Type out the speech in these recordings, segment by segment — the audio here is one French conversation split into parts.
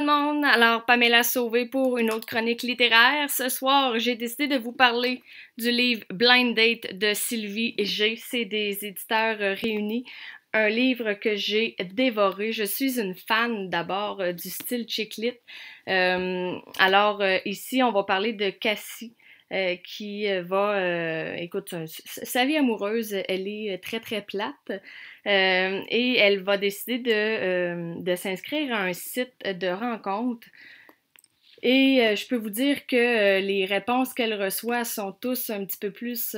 Tout le monde, alors Pamela Sauvé pour une autre chronique littéraire. Ce soir, j'ai décidé de vous parler du livre Blind Date de Sylvie G. C'est des éditeurs réunis. Un livre que j'ai dévoré. Je suis une fan d'abord du style chick lit. Ici, on va parler de Cassie. Écoute, sa vie amoureuse, elle est très très plate et elle va décider de s'inscrire à un site de rencontre. Et je peux vous dire que les réponses qu'elle reçoit sont tous un petit peu plus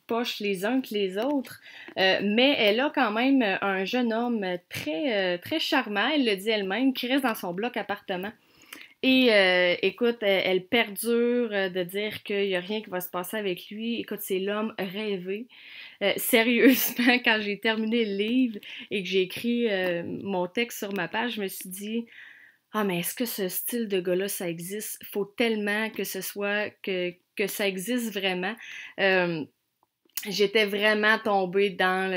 poches les uns que les autres, mais elle a quand même un jeune homme très charmant, elle le dit elle-même, qui reste dans son bloc appartement. Et écoute, elle perdure de dire qu'il n'y a rien qui va se passer avec lui. Écoute, c'est l'homme rêvé. Sérieusement, quand j'ai terminé le livre et que j'ai écrit mon texte sur ma page, je me suis dit, ah, mais est-ce que ce style de gars-là, ça existe? Faut tellement que que ça existe vraiment. Euh, J'étais vraiment tombée dans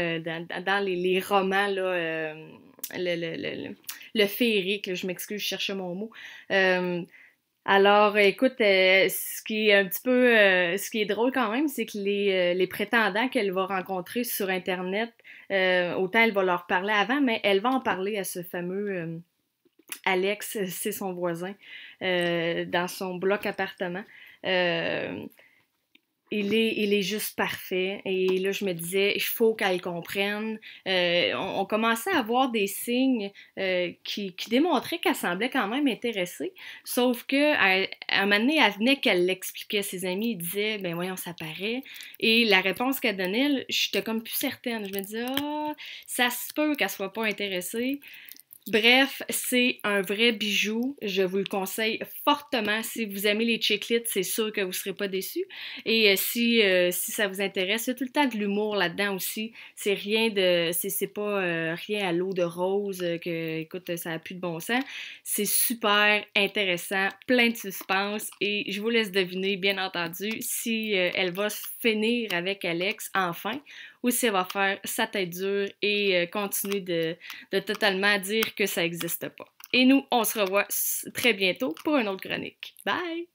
les romans, là, le, le, le, le, le féerique, là, je m'excuse, je cherchais mon mot. Euh, Écoute, ce qui est drôle quand même, c'est que les prétendants qu'elle va rencontrer sur Internet, autant elle va leur parler avant, mais elle va en parler à ce fameux Alex, c'est son voisin, dans son bloc appartement. Euh, il est juste parfait. Et là, je me disais, il faut qu'elle comprenne. On commençait à voir des signes qui démontraient qu'elle semblait quand même intéressée. Sauf que à un moment donné, elle venait qu'elle l'expliquait à ses amis. Ils disaient, ben voyons, ça paraît. Et la réponse qu'elle donnait, j'étais comme plus certaine. Je me disais, ah, ça se peut qu'elle soit pas intéressée. Bref, c'est un vrai bijou. Je vous le conseille fortement. Si vous aimez les chiclets, c'est sûr que vous ne serez pas déçus. Et si ça vous intéresse, il y a tout le temps de l'humour là-dedans aussi. C'est pas rien à l'eau de rose écoute, ça a plus de bon sens. C'est super intéressant, plein de suspense. Et je vous laisse deviner, bien entendu, si elle va se finir avec Alex enfin ou si elle va faire sa tête dure et continuer de totalement dire que ça n'existe pas. Et nous, on se revoit très bientôt pour une autre chronique. Bye!